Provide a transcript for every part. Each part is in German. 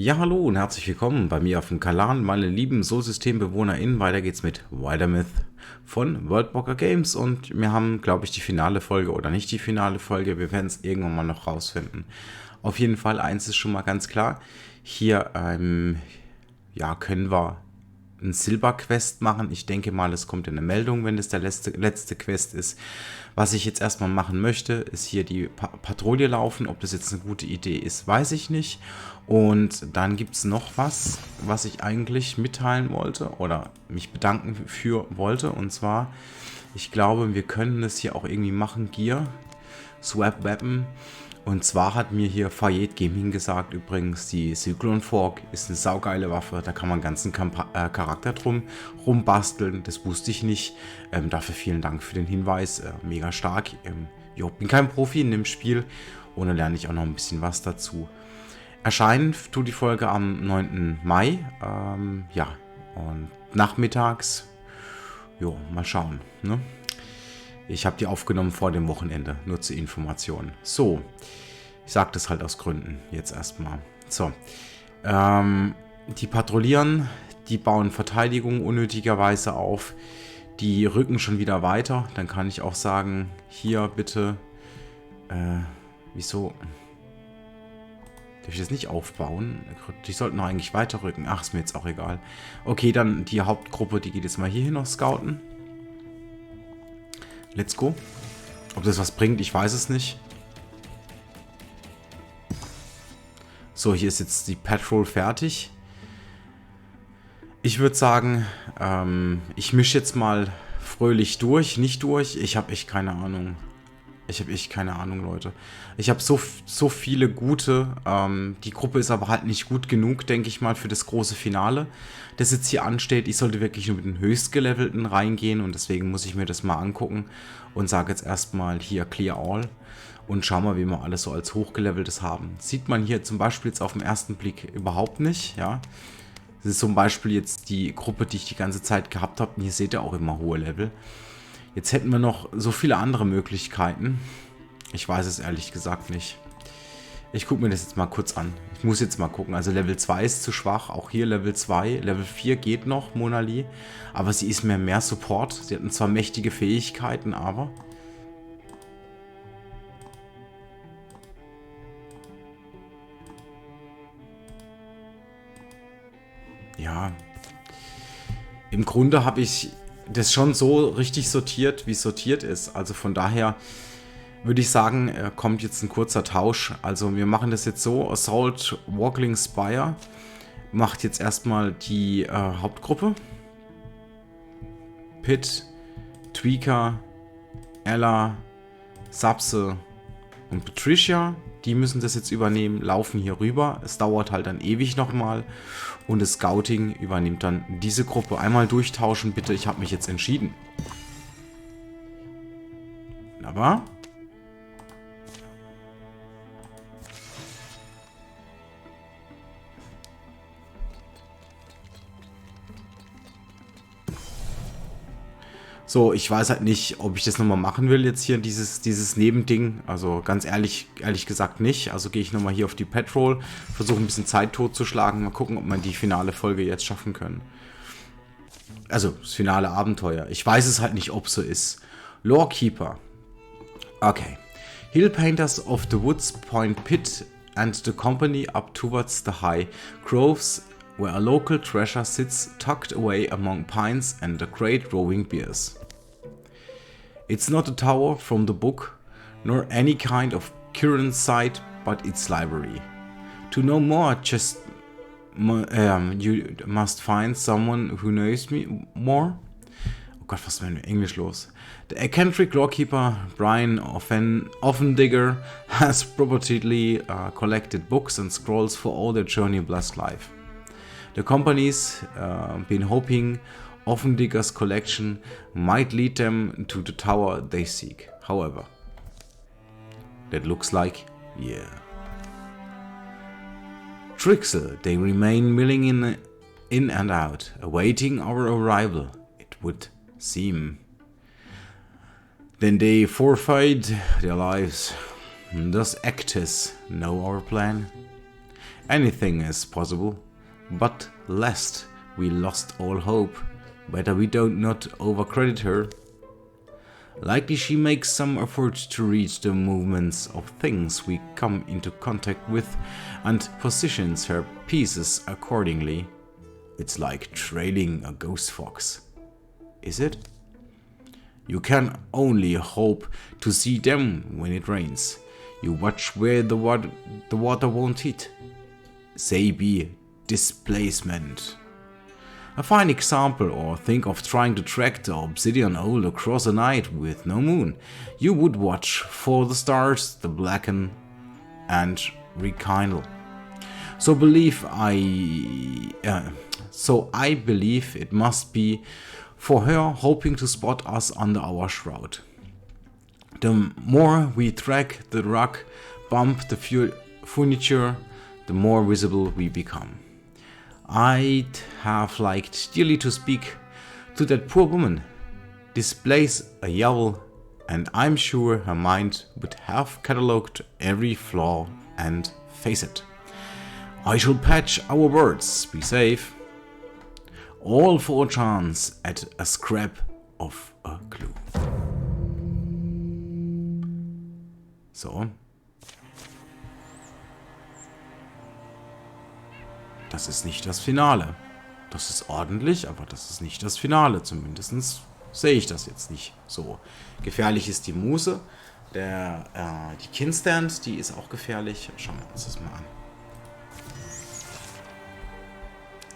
Ja, hallo und herzlich willkommen bei mir auf dem Kanal, meine lieben SolsystembewohnerInnen. Weiter geht's mit Wildermyth von World Games und wir haben, glaube ich, die finale Folge oder nicht die finale Folge. Wir werden es irgendwann mal noch rausfinden. Auf jeden Fall, eins ist schon mal ganz klar. Hier ja, können wir ein Silber-Quest machen. Ich denke mal, es kommt eine Meldung, wenn das der letzte Quest ist. Was ich jetzt erstmal machen möchte, ist hier die Patrouille laufen. Ob das jetzt eine gute Idee ist, weiß ich nicht. Und dann gibt es noch was ich eigentlich mitteilen wollte oder mich bedanken für wollte. Und zwar, ich glaube, wir können das hier auch irgendwie machen. Gear, Swap Weapon. Und zwar hat mir hier Fajeth Gaming gesagt, übrigens, die Cyclone Fork ist eine saugeile Waffe. Da kann man einen ganzen Charakter drum rumbasteln. Das wusste ich nicht. Dafür vielen Dank für den Hinweis. Mega stark. Bin kein Profi in dem Spiel. Und dann lerne ich auch noch ein bisschen was dazu. Erscheinen tut die Folge am 9. Mai. Ja, und nachmittags. Jo, mal schauen. Ne? Ich habe die aufgenommen vor dem Wochenende, nur zur Information. So, ich sage das halt aus Gründen jetzt erstmal. So, die patrouillieren, die bauen Verteidigung unnötigerweise auf, die rücken schon wieder weiter. Dann kann ich auch sagen, hier bitte, wieso... Darf ich das nicht aufbauen? Die sollten doch eigentlich weiterrücken. Ach, ist mir jetzt auch egal. Okay, dann die Hauptgruppe, die geht jetzt mal hierhin noch scouten. Let's go. Ob das was bringt, ich weiß es nicht. So, hier ist jetzt die Patrol fertig. Ich würde sagen, ich mische jetzt mal fröhlich durch. Nicht durch. Ich habe echt keine Ahnung. Leute. Ich habe so viele gute. Die Gruppe ist aber halt nicht gut genug, denke ich mal, für das große Finale, das jetzt hier ansteht. Ich sollte wirklich nur mit den höchstgelevelten reingehen und deswegen muss ich mir das mal angucken und sage jetzt erstmal hier Clear All und schau mal, wie wir alles so als hochgeleveltes haben. Sieht man hier zum Beispiel jetzt auf den ersten Blick überhaupt nicht, ja. Das ist zum Beispiel jetzt die Gruppe, die ich die ganze Zeit gehabt habe und hier seht ihr auch immer hohe Level. Jetzt hätten wir noch so viele andere Möglichkeiten. Ich weiß es ehrlich gesagt nicht. Ich gucke mir das jetzt mal kurz an. Ich muss jetzt mal gucken. Also Level 2 ist zu schwach. Auch hier Level 2. Level 4 geht noch, Monali. Aber sie ist mir mehr Support. Sie hatten zwar mächtige Fähigkeiten, aber... Ja. Im Grunde habe ich... das schon so richtig sortiert, wie es sortiert ist. Also von daher würde ich sagen, kommt jetzt ein kurzer Tausch. Also wir machen das jetzt so. Assault Walkling Spire macht jetzt erstmal die Hauptgruppe. Pit, Tweaker, Ella, Sapse und Patricia. Die müssen das jetzt übernehmen, laufen hier rüber. Es dauert halt dann ewig nochmal. Und das Scouting übernimmt dann diese Gruppe. Einmal durchtauschen, bitte. Ich habe mich jetzt entschieden. Wunderbar. So, ich weiß halt nicht, ob ich das nochmal machen will, jetzt hier dieses Nebending. Also ganz ehrlich gesagt nicht. Also gehe ich nochmal hier auf die Patrol, versuche ein bisschen Zeit totzuschlagen. Mal gucken, ob man die finale Folge jetzt schaffen können. Also das finale Abenteuer. Ich weiß es halt nicht, ob so ist. Lorekeeper. Okay. Hill Painters of the Woods point Pit and the company up towards the high groves where a local treasure sits tucked away among pines and a great rowing beers. It's not a tower from the book, nor any kind of current site, but its library. To know more, you must find someone who knows me more. Oh Gott, was ist denn mit Englisch los? The eccentric lawkeeper Brian Offendigger has purportedly collected books and scrolls for all their journey blessed life. The company's been hoping Offendigger's collection might lead them to the tower they seek. However, that looks like, yeah. Trixel, they remain milling in and out, awaiting our arrival, it would seem. Then they forfeit their lives. Does Actus know our plan? Anything is possible, but lest we lost all hope, better we don't not overcredit her. Likely she makes some effort to read the movements of things we come into contact with and positions her pieces accordingly. It's like trailing a ghost fox. Is it? You can only hope to see them when it rains. You watch where the water won't hit. Say be displacement. A fine example, or think of trying to track the obsidian owl across a night with no moon. You would watch for the stars to blacken and rekindle. So I believe it must be for her hoping to spot us under our shroud. The more we track the rug, bump the furniture, the more visible we become. I'd have liked dearly to speak to that poor woman, displace a yowl, and I'm sure her mind would have catalogued every flaw and facet. I shall patch our words, be safe. All for a chance at a scrap of a clue. So. Das ist nicht das Finale. Das ist ordentlich, aber das ist nicht das Finale. Zumindest sehe ich das jetzt nicht so. Gefährlich ist die Muse. Die Kinstand, die ist auch gefährlich. Schauen wir uns das mal an.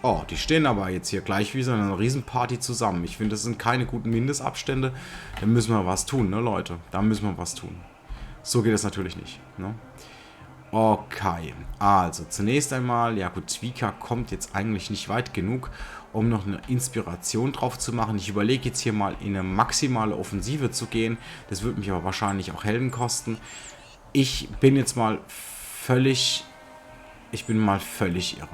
Oh, die stehen aber jetzt hier gleich wie so eine Riesenparty zusammen. Ich finde, das sind keine guten Mindestabstände. Da müssen wir was tun, ne, Leute? Da müssen wir was tun. So geht es natürlich nicht, ne? Okay, also zunächst einmal, ja gut, Twika kommt jetzt eigentlich nicht weit genug, um noch eine Inspiration drauf zu machen. Ich überlege jetzt hier mal in eine maximale Offensive zu gehen. Das wird mich aber wahrscheinlich auch Helden kosten. Ich bin jetzt mal völlig irre.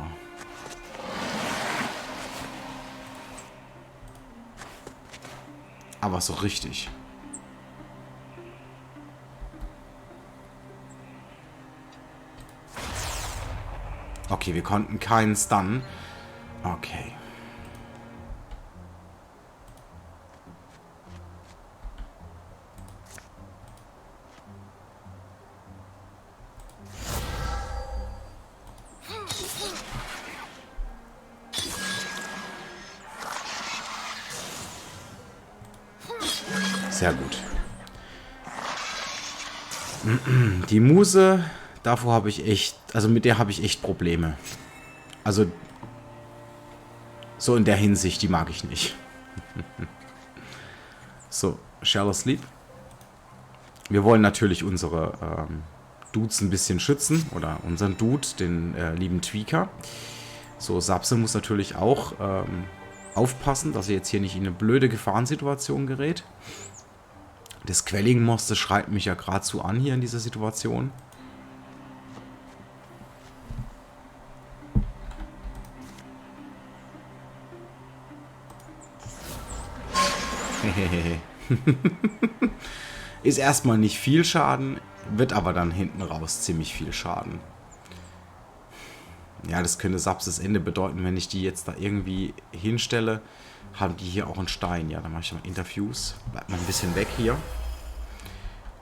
Aber so richtig. Okay, wir konnten keinen stunnen. Okay. Sehr gut. Die Muse, davor habe ich echt, also mit der habe ich echt Probleme. Also so in der Hinsicht, die mag ich nicht. So, Shall Sleep. Wir wollen natürlich unsere Dudes ein bisschen schützen. Oder unseren Dude, den lieben Twika. So, Sapse muss natürlich auch aufpassen, dass er jetzt hier nicht in eine blöde Gefahrensituation gerät. Das Quelling-Moss, das schreit mich ja geradezu an hier in dieser Situation. Ist erstmal nicht viel Schaden, wird aber dann hinten raus ziemlich viel Schaden. Ja, das könnte Sapses Ende bedeuten, wenn ich die jetzt da irgendwie hinstelle. Haben die hier auch einen Stein? Ja, dann mache ich mal Interviews. Bleibt mal ein bisschen weg hier.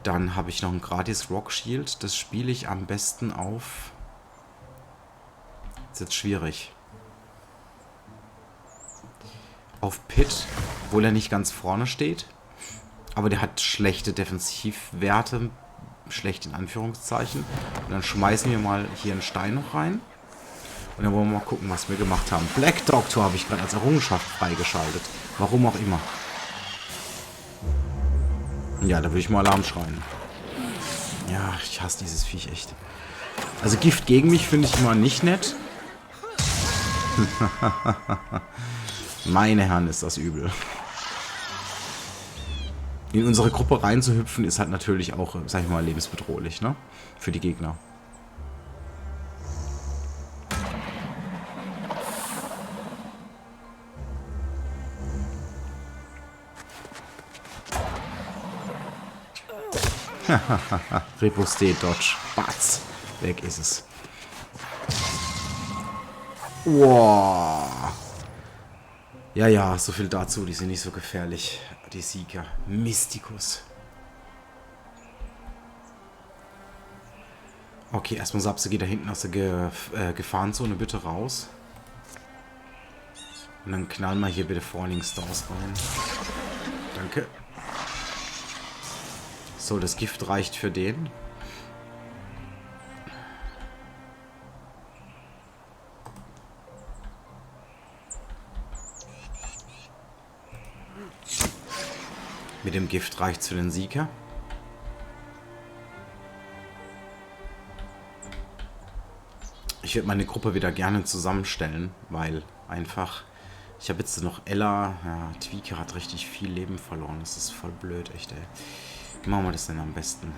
Dann habe ich noch ein gratis Rock Shield. Das spiele ich am besten auf. Ist jetzt schwierig. Auf Pit, obwohl er nicht ganz vorne steht. Aber der hat schlechte Defensivwerte. Schlecht in Anführungszeichen. Und dann schmeißen wir mal hier einen Stein noch rein. Und dann wollen wir mal gucken, was wir gemacht haben. Black Doctor habe ich gerade als Errungenschaft freigeschaltet. Warum auch immer. Ja, da würde ich mal Alarm schreien. Ja, ich hasse dieses Viech echt. Also Gift gegen mich finde ich immer nicht nett. Meine Herren, ist das übel. In unsere Gruppe reinzuhüpfen ist halt natürlich auch, sag ich mal, lebensbedrohlich, ne? Für die Gegner. Riposte, Dodge, Batz. Weg ist es. Wow. Ja, ja, so viel dazu. Die sind nicht so gefährlich. Die Sieger. Mystikus. Okay, erstmal Sapse, geht da hinten aus der Gefahrenzone bitte raus. Und dann knallen wir hier bitte Falling Stars rein. Danke. So, das Gift reicht für den. Mit dem Gift reicht es für den Sieger. Ich würde meine Gruppe wieder gerne zusammenstellen, weil einfach... Ich habe jetzt noch Ella. Ja, Tweaker hat richtig viel Leben verloren. Das ist voll blöd, echt, ey. Wie machen wir das denn am besten?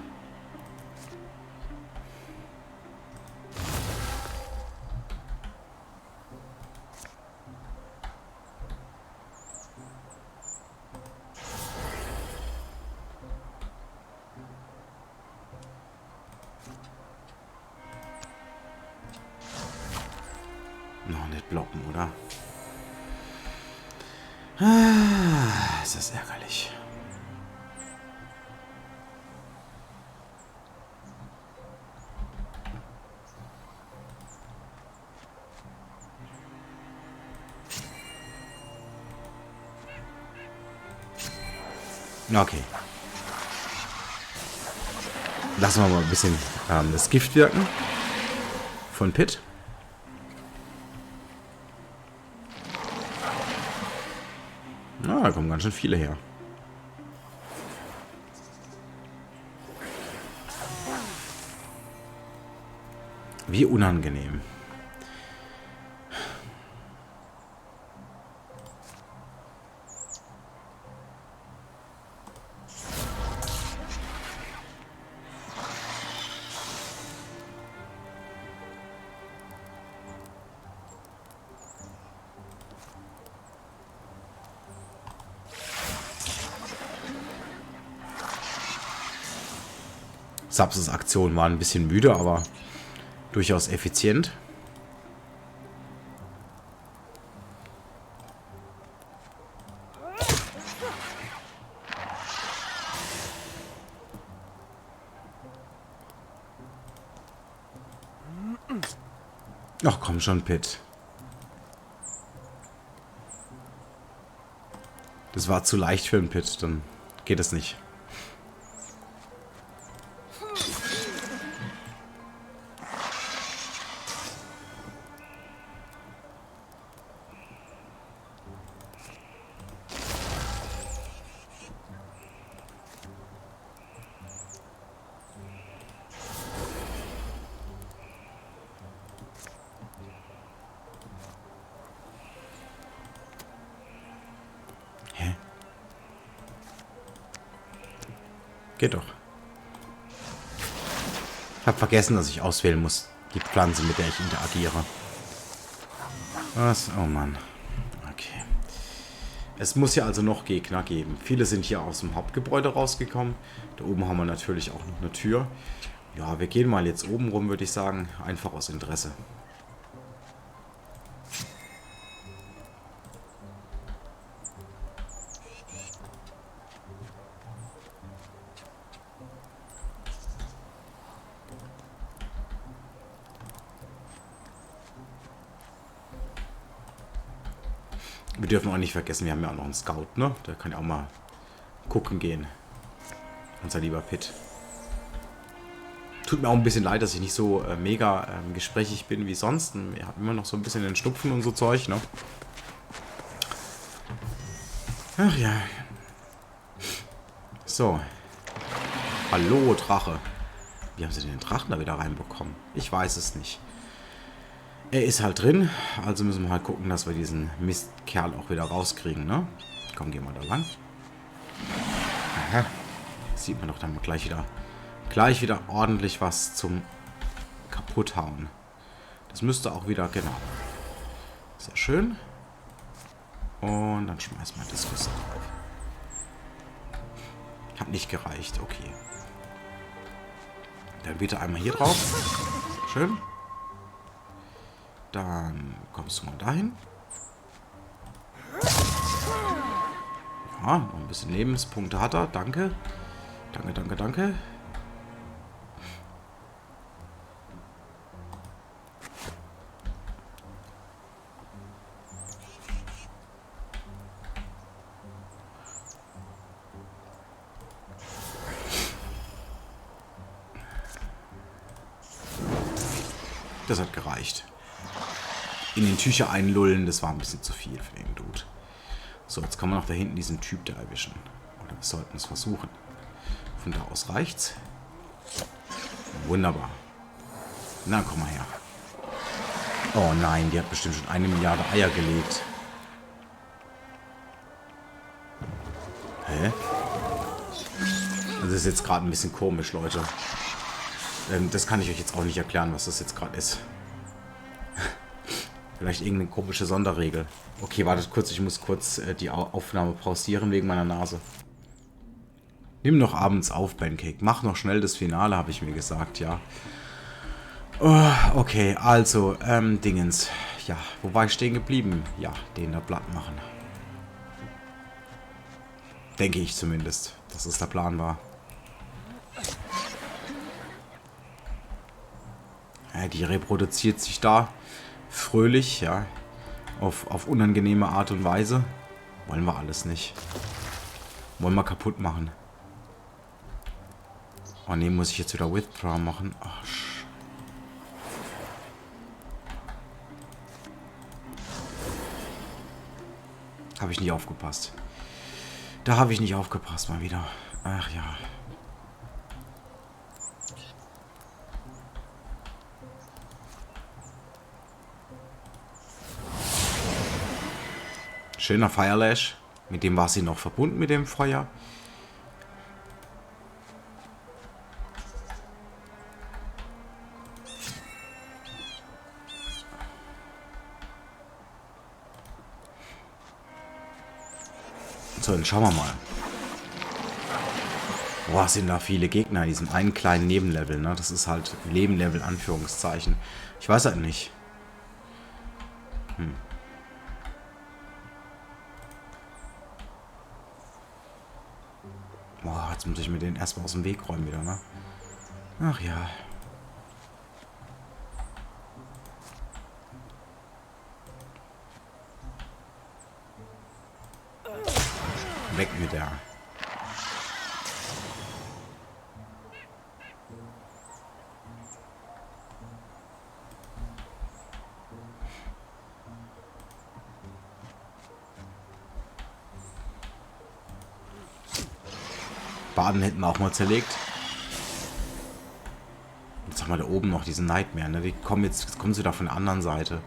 Noch nicht blocken, oder? Ah, ist das ärgerlich. Okay. Lassen wir mal ein bisschen das Gift wirken. Von Pit. Ah, da kommen ganz schön viele her. Wie unangenehm. Sapses Aktion war ein bisschen müde, aber durchaus effizient. Ach komm schon, Pit. Das war zu leicht für einen Pit, dann geht es nicht. Geht doch. Ich habe vergessen, dass ich auswählen muss. Die Pflanze, mit der ich interagiere. Was? Oh Mann. Okay. Es muss ja also noch Gegner geben. Viele sind hier aus dem Hauptgebäude rausgekommen. Da oben haben wir natürlich auch noch eine Tür. Ja, wir gehen mal jetzt oben rum, würde ich sagen. Einfach aus Interesse. Wir dürfen auch nicht vergessen, wir haben ja auch noch einen Scout, ne? Der kann ja auch mal gucken gehen. Unser lieber Pit. Tut mir auch ein bisschen leid, dass ich nicht so mega gesprächig bin wie sonst. Wir haben immer noch so ein bisschen den Schnupfen und so Zeug, ne? Ach ja. So. Hallo, Drache. Wie haben sie den Drachen da wieder reinbekommen? Ich weiß es nicht. Er ist halt drin, also müssen wir halt gucken, dass wir diesen Mistkerl auch wieder rauskriegen, ne? Komm, gehen wir da lang. Aha. Sieht man doch dann gleich wieder ordentlich was zum Kaputthauen. Das müsste auch wieder, genau. Sehr schön. Und dann schmeißen wir das Rüssel drauf. Hat nicht gereicht, okay. Dann bitte einmal hier drauf. Schön. Dann kommst du mal dahin. Ja, noch ein bisschen Lebenspunkte hat er. Danke. Danke, danke, danke. Das hat gereicht. In den Tücher einlullen, das war ein bisschen zu viel für den Dude. So, jetzt kann man noch da hinten diesen Typ da erwischen. Oder wir sollten es versuchen. Von da aus reicht's. Wunderbar. Na, komm mal her. Oh nein, die hat bestimmt schon 1 Milliarde Eier gelegt. Hä? Das ist jetzt gerade ein bisschen komisch, Leute. Das kann ich euch jetzt auch nicht erklären, was das jetzt gerade ist. Vielleicht irgendeine komische Sonderregel. Okay, wartet kurz, ich muss kurz die Aufnahme pausieren wegen meiner Nase. Nimm noch abends auf, Pancake. Mach noch schnell das Finale, habe ich mir gesagt, ja. Oh, okay, also, Dingens. Ja, wo war ich stehen geblieben? Ja, den da platt machen. Denke ich zumindest, dass es der Plan war. Ja, die reproduziert sich da fröhlich, ja, auf unangenehme Art und Weise. Wollen wir alles nicht. Wollen wir kaputt machen. Oh ne, muss ich jetzt wieder Withdraw machen? Ach, habe ich nicht aufgepasst. Da habe ich nicht aufgepasst mal wieder. Ach ja. Schöner Firelash. Mit dem war sie noch verbunden mit dem Feuer. So, dann schauen wir mal. Boah, sind da viele Gegner in diesem einen kleinen Nebenlevel, ne? Das ist halt Nebenlevel, Anführungszeichen. Ich weiß halt nicht. Boah, jetzt muss ich mir den erstmal aus dem Weg räumen wieder, ne? Ach ja. Weg mit der. Baden hätten wir auch mal zerlegt. Jetzt haben wir da oben noch diesen Nightmare, ne? Die kommen jetzt kommen sie da von der anderen Seite.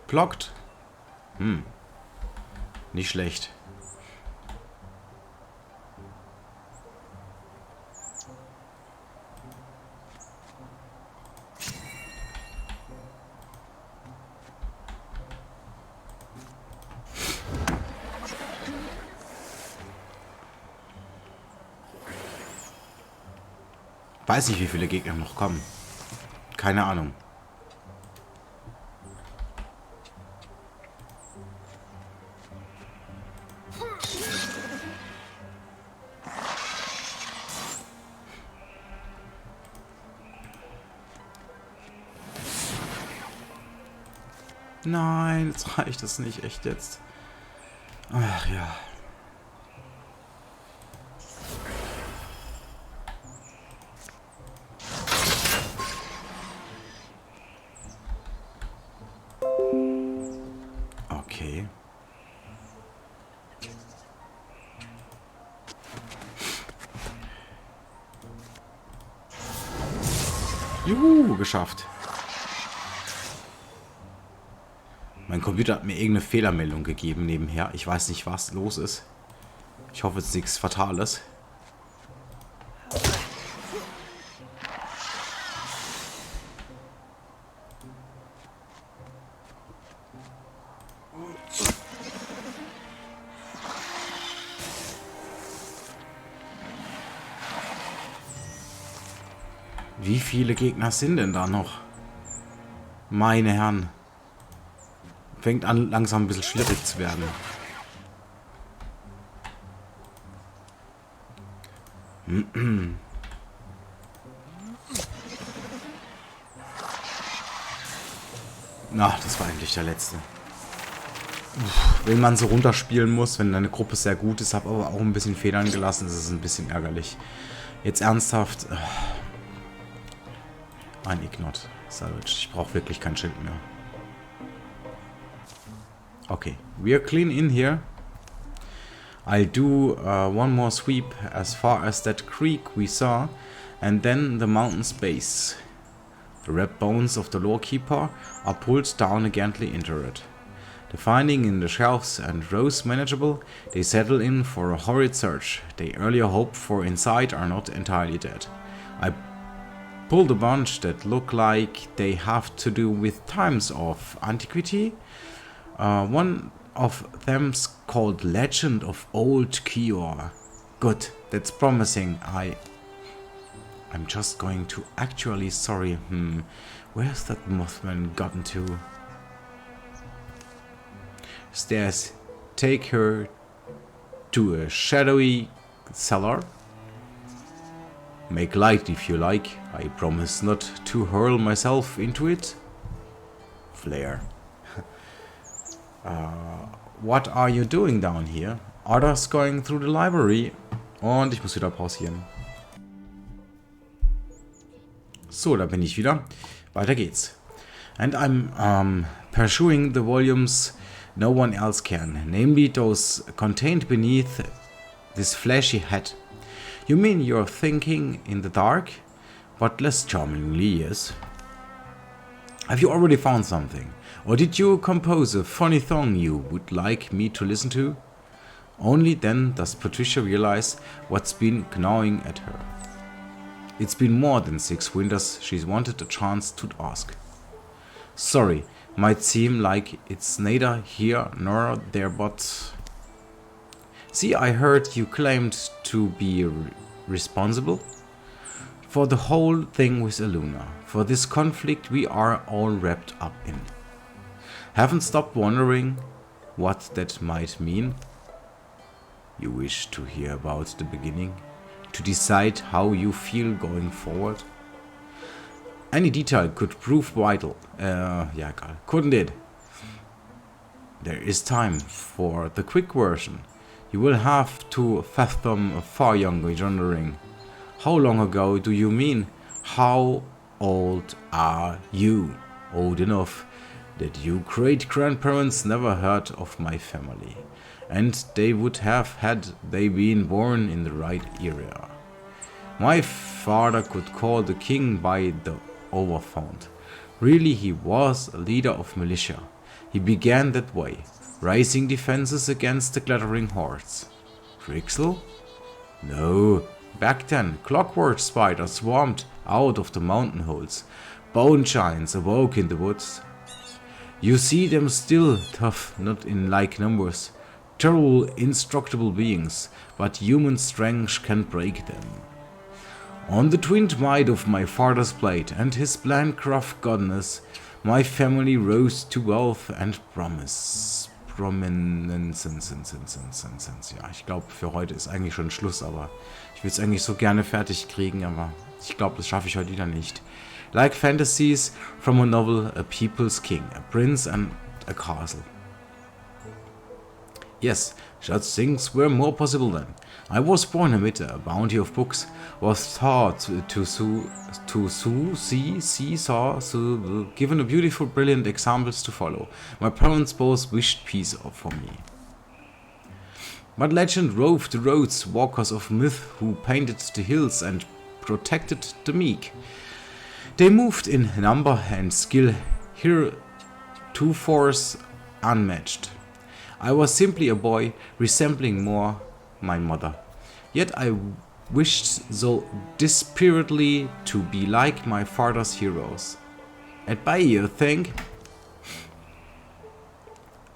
Blockt. Nicht schlecht. Weiß nicht, wie viele Gegner noch kommen. Keine Ahnung. Nein, jetzt reicht es nicht. Echt jetzt. Ach ja. Okay. Juhu, geschafft. Mein Computer hat mir irgendeine Fehlermeldung gegeben nebenher. Ich weiß nicht, was los ist. Ich hoffe, es ist nichts Fatales. Wie viele Gegner sind denn da noch? Meine Herren. Fängt an, langsam ein bisschen schwierig zu werden. Na, das war endlich der letzte. Wenn man so runterspielen muss, wenn deine Gruppe sehr gut ist, habe aber auch ein bisschen Federn gelassen, ist es ein bisschen ärgerlich. Jetzt ernsthaft. Ein Ignot. Salvage. Ich brauche wirklich kein Schild mehr. Okay. We are clean in here. I'll do one more sweep as far as that creek we saw, and then the mountain's base. The red bones of the lawkeeper are pulled down gently into it. The finding in the shelves and rows manageable, they settle in for a horrid search. They earlier hoped for inside are not entirely dead. I pulled a bunch that look like they have to do with times of antiquity. One of them's called Legend of Old Kior. Good, that's promising. I'm just going to actually sorry. Where's that Mothman gotten to? Stairs take her to a shadowy cellar. Make light if you like. I promise not to hurl myself into it. Flare. What are you doing down here? Others going through the library. Und ich muss wieder pausieren. So, da bin ich wieder. Weiter geht's. And I'm pursuing the volumes no one else can, namely those contained beneath this flashy hat. You mean you're thinking in the dark? But less charmingly, yes. Have you already found something? Or did you compose a funny song you would like me to listen to? Only then does Patricia realize what's been gnawing at her. It's been more than 6 winters she's wanted a chance to ask. Sorry, might seem like it's neither here nor there, but... See, I heard you claimed to be responsible for the whole thing with Eluna, for this conflict we are all wrapped up in. Haven't stopped wondering what that might mean? You wish to hear about the beginning? To decide how you feel going forward? Any detail could prove vital. Ja, egal. Couldn't it? There is time for the quick version. You will have to fathom a far younger wondering. How long ago do you mean? How old are you? Old enough that your great-grandparents never heard of my family. And they would have had they been born in the right era. My father could call the king by the overfount. Really, he was a leader of militia. He began that way, raising defenses against the clattering hordes. Crixel? No. Back then, clockwork spiders swarmed out of the mountain holes. Bone giants awoke in the woods. You see them still, tough, not in like numbers. Terrible, indestructible beings, but human strength can break them. On the twinned might of my father's blade and his bland craft goddess, my family rose to wealth and promise. Prominence. Ja, ich glaube, für heute ist eigentlich schon Schluss, aber ich will es eigentlich so gerne fertig kriegen, aber ich glaube, das schaffe ich heute wieder nicht. Like fantasies from a novel, a people's king, a prince and a castle. Yes, such things were more possible then. I was born amid a bounty of books, was taught given a beautiful, brilliant examples to follow. My parents both wished peace for me. But legend roved the roads, walkers of myth who painted the hills and protected the meek. They moved in number and skill heretofore unmatched. I was simply a boy, resembling more my mother. Yet I wished so desperately to be like my father's heroes. At bay, you think?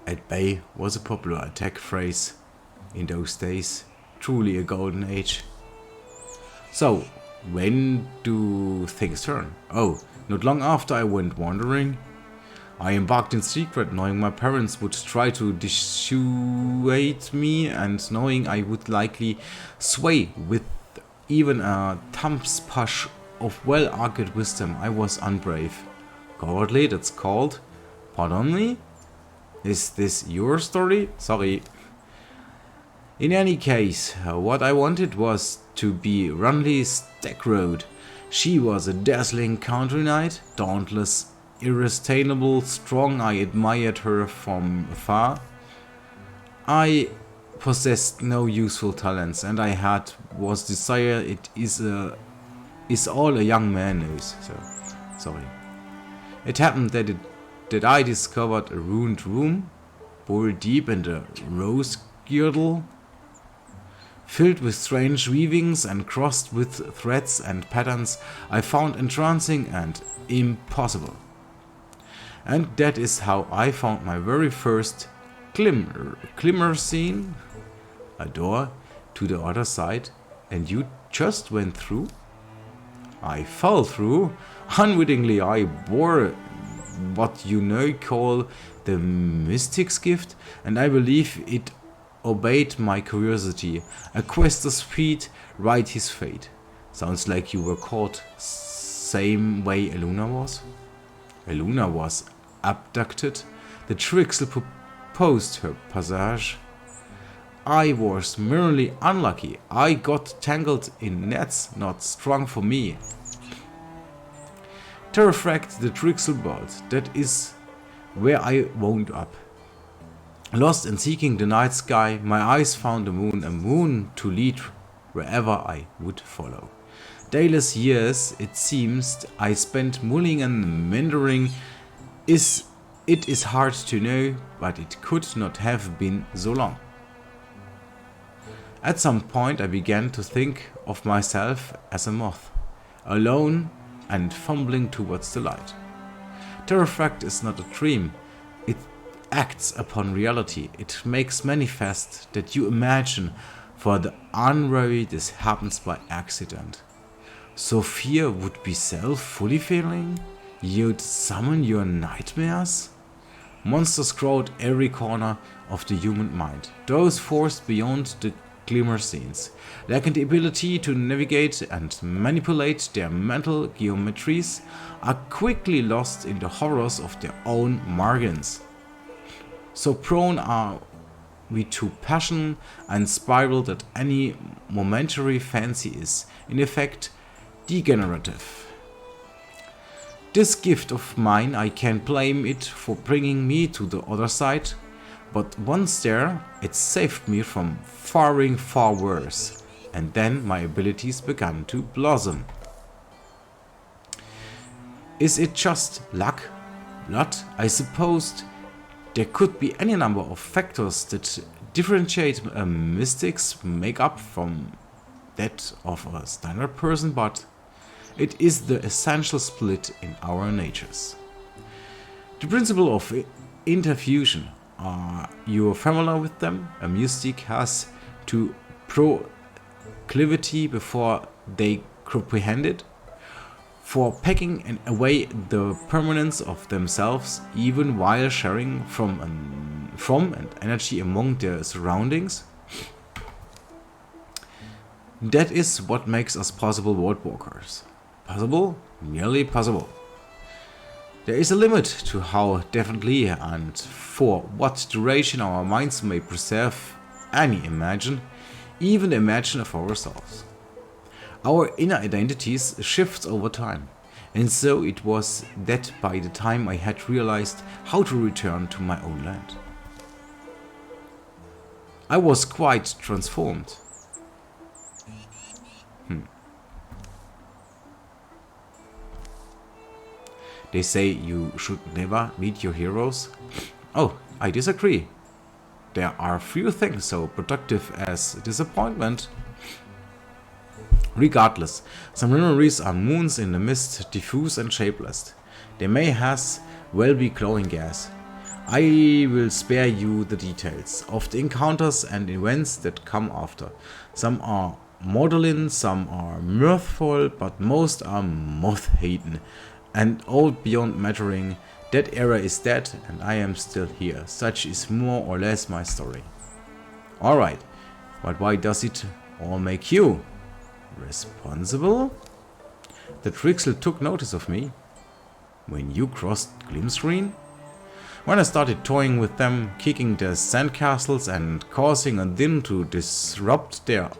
At bay was a popular attack phrase in those days, truly a golden age. So, when do things turn? Oh, not long after I went wandering, I embarked in secret, knowing my parents would try to dissuade me and knowing I would likely sway with even a thumb's push of well-argued wisdom. I was unbrave. Cowardly, that's called. Pardon me? Is this your story? Sorry. In any case, what I wanted was to be Runley's Stack Road. She was a dazzling country knight, dauntless, irrestrainable, strong. I admired her from afar. I possessed no useful talents, and I had was desire. It is all a young man knows. So, sorry. It happened that I discovered a ruined room, buried deep in the rose girdle, filled with strange weavings and crossed with threads and patterns I found entrancing and impossible. And that is how I found my very first glimmer scene, a door to the other side, and you just went through? I fell through. Unwittingly I bore what you call the mystic's gift, and I believe it obeyed my curiosity. A quest of speed, right his fate. Sounds like you were caught same way Eluna was? Eluna was abducted. The Trixel proposed her passage. I was merely unlucky. I got tangled in nets not strong for me. Terrified the Trixel bolt. That is where I wound up. Lost in seeking the night sky, my eyes found a moon to lead wherever I would follow. Dayless years, it seems, I spent mulling and meandering. It is hard to know, but it could not have been so long. At some point I began to think of myself as a moth, alone and fumbling towards the light. Terrified is not a dream. It acts upon reality. It makes manifest that you imagine. For the unwary, this happens by accident. So fear would be self-fulfilling? You'd summon your nightmares? Monsters crowd every corner of the human mind. Those forced beyond the glimmer scenes, lacking the ability to navigate and manipulate their mental geometries, are quickly lost in the horrors of their own margins. So prone are we to passion and spiral that any momentary fancy is, in effect, degenerative. This gift of mine, I can blame it for bringing me to the other side, but once there, it saved me from faring far worse, and then my abilities began to blossom. Is it just luck? Blood? I supposed there could be any number of factors that differentiate a mystic's makeup from that of a standard person, but it is the essential split in our natures. The principle of interfusion. Are you familiar with them? A mystic has to proclivity before they comprehend it, for packing away the permanence of themselves, even while sharing from and energy among their surroundings. That is what makes us possible world walkers. Possible? Merely possible. There is a limit to how definitely and for what duration our minds may preserve any imagine, even the imagine of ourselves. Our inner identities shift over time, and so it was that by the time I had realized how to return to my own land, I was quite transformed. They say you should never meet your heroes. Oh, I disagree. There are few things so productive as disappointment. Regardless, some memories are moons in the mist, diffuse and shapeless. They may as well be glowing gas. I will spare you the details of the encounters and events that come after. Some are maudlin, some are mirthful, but most are moth-haten, and old beyond mattering. That era is dead, and I am still here. Such is more or less my story. Alright, but why does it all make you responsible? The Trixel took notice of me when you crossed Glimscreen. When I started toying with them, kicking their sandcastles and causing a din to disrupt their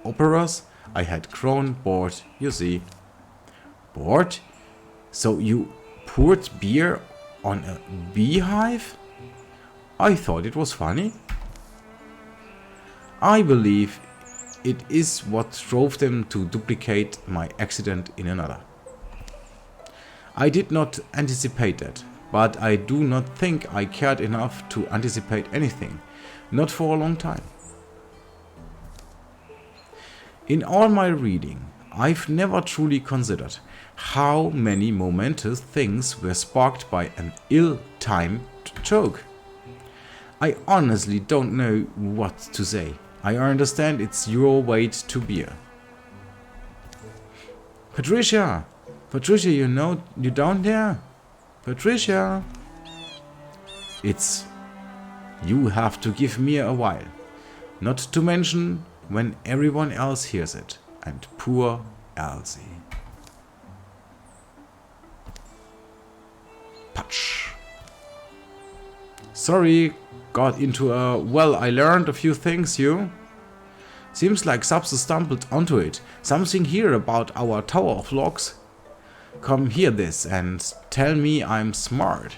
operas, I had grown bored, you see. Bored? So you poured beer on a beehive? I thought it was funny. I believe it is what drove them to duplicate my accident in another. I did not anticipate that, but I do not think I cared enough to anticipate anything, not for a long time. In all my reading, I've never truly considered how many momentous things were sparked by an ill-timed joke. I honestly don't know what to say. I understand it's your weight to bear. Patricia! Patricia, you know, you down there? Patricia! It's... You have to give me a while. Not to mention when everyone else hears it. And poor Elsie. Patch. Sorry, got into a... Well, I learned a few things, you. Seems like Substance stumbled onto it. Something here about our Tower of Logs. Come hear this and tell me I'm smart.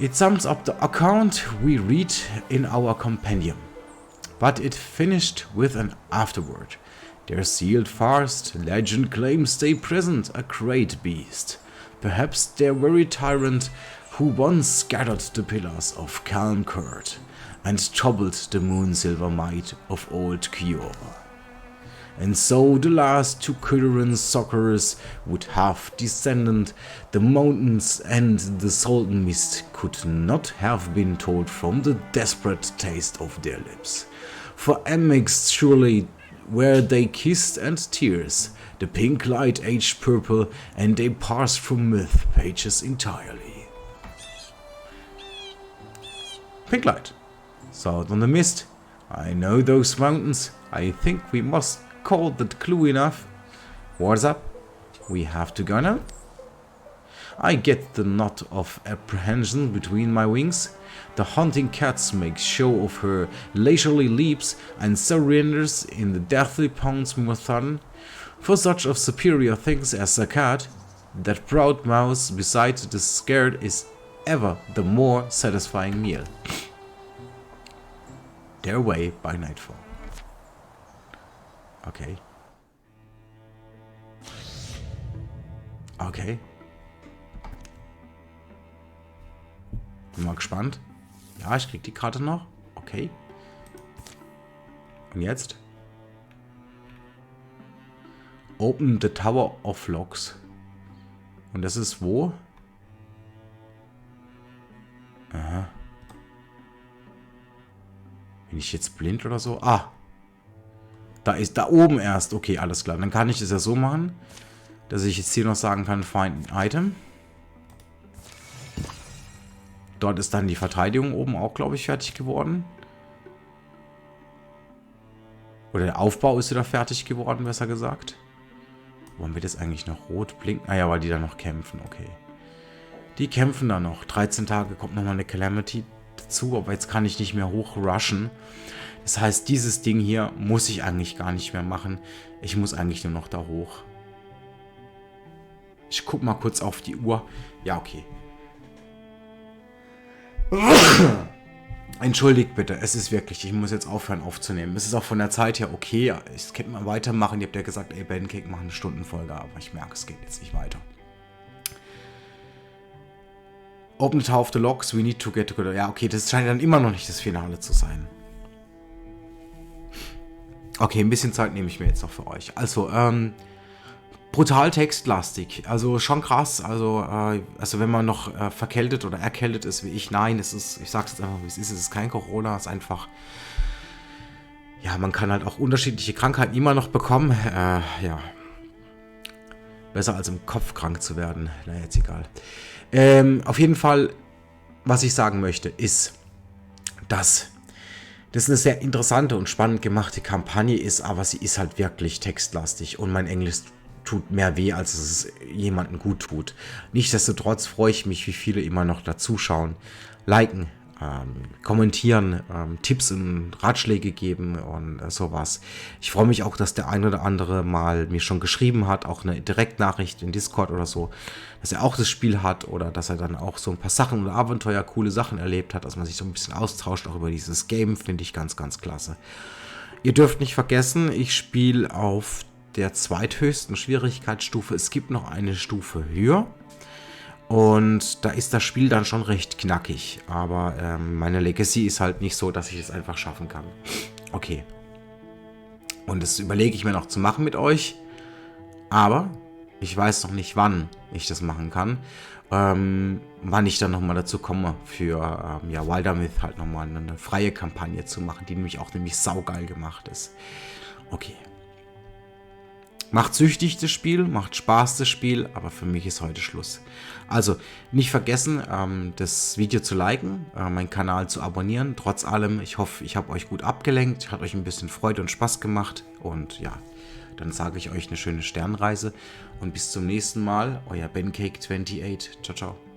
It sums up the account we read in our compendium. But it finished with an afterword. They're sealed fast, legend claims they present a great beast. Perhaps their very tyrant who once scattered the pillars of Calmcourt and troubled the moon-silver might of old Kior. And so the last two Kyrian succors would have descended the mountains, and the Sultan mist could not have been told from the desperate taste of their lips. For amidst surely where they kissed and tears, the pink light aged purple, and they passed from myth pages entirely. Pink light. South on the mist. I know those mountains. I think we must call that clue enough. What's up? We have to go now? I get the knot of apprehension between my wings. The hunting cats make show of her leisurely leaps and surrenders in the deathly pounds more sudden. For such of superior things as a cat, that proud mouse beside the scared is ever the more satisfying meal. Their way by nightfall. Okay. Okay. Bin mal gespannt. Ja, ich krieg die Karte noch. Okay. Und jetzt? Open the Tower of Logs. Und das ist wo? Aha. Bin ich jetzt blind oder so? Ah. Da ist da oben erst. Okay, alles klar. Dann kann ich es ja so machen, dass ich jetzt hier noch sagen kann, find an item. Dort ist dann die Verteidigung oben auch, glaube ich, fertig geworden. Oder der Aufbau ist wieder fertig geworden, besser gesagt. Warum wird jetzt eigentlich noch rot blinken? Ah ja, weil die da noch kämpfen, okay. Die kämpfen da noch. 13 Tage kommt nochmal eine Calamity dazu, aber jetzt kann ich nicht mehr hochrushen. Das heißt, dieses Ding hier muss ich eigentlich gar nicht mehr machen. Ich muss eigentlich nur noch da hoch. Ich guck mal kurz auf die Uhr. Ja, okay. Entschuldigt bitte, es ist wirklich, ich muss jetzt aufhören aufzunehmen. Es ist auch von der Zeit her okay. Ich könnte mal weitermachen. Ihr habt ja gesagt, ey, Pancake, mach eine Stundenfolge, aber ich merke, es geht jetzt nicht weiter. Open the Tower of the Logs, we need to get together. Ja, okay, das scheint dann immer noch nicht das Finale zu sein. Okay, ein bisschen Zeit nehme ich mir jetzt noch für euch. Also, brutal textlastig. Also schon krass. Also wenn man noch verkältet oder erkältet ist wie ich, nein, es ist, ich sag's jetzt einfach, wie es ist kein Corona, es ist einfach ja, man kann halt auch unterschiedliche Krankheiten immer noch bekommen. Ja, besser als im Kopf krank zu werden. Naja, jetzt egal. Auf jeden Fall, was ich sagen möchte, ist, dass das eine sehr interessante und spannend gemachte Kampagne ist, aber sie ist halt wirklich textlastig und mein Englisch tut mehr weh, als es jemandem gut tut. Nichtsdestotrotz freue ich mich, wie viele immer noch dazuschauen, liken, kommentieren, Tipps und Ratschläge geben und sowas. Ich freue mich auch, dass der ein oder andere mal mir schon geschrieben hat, auch eine Direktnachricht in Discord oder so, dass er auch das Spiel hat oder dass er dann auch so ein paar Sachen oder Abenteuer, coole Sachen erlebt hat, dass man sich so ein bisschen austauscht, auch über dieses Game, finde ich ganz, ganz klasse. Ihr dürft nicht vergessen, ich spiele auf der zweithöchsten Schwierigkeitsstufe. Es gibt noch eine Stufe höher. Und da ist das Spiel dann schon recht knackig. Aber meine Legacy ist halt nicht so, dass ich es einfach schaffen kann. Okay. Und das überlege ich mir noch zu machen mit euch. Aber ich weiß noch nicht, wann ich das machen kann. Wann ich dann nochmal dazu komme, für ja, Wildermyth halt nochmal eine freie Kampagne zu machen, die nämlich saugeil gemacht ist. Okay. Macht süchtig das Spiel, macht Spaß das Spiel, aber für mich ist heute Schluss. Also nicht vergessen, das Video zu liken, meinen Kanal zu abonnieren. Trotz allem, ich hoffe, ich habe euch gut abgelenkt, hat euch ein bisschen Freude und Spaß gemacht. Und ja, dann sage ich euch eine schöne Sternreise. Und bis zum nächsten Mal, euer BenCake28. Ciao, ciao.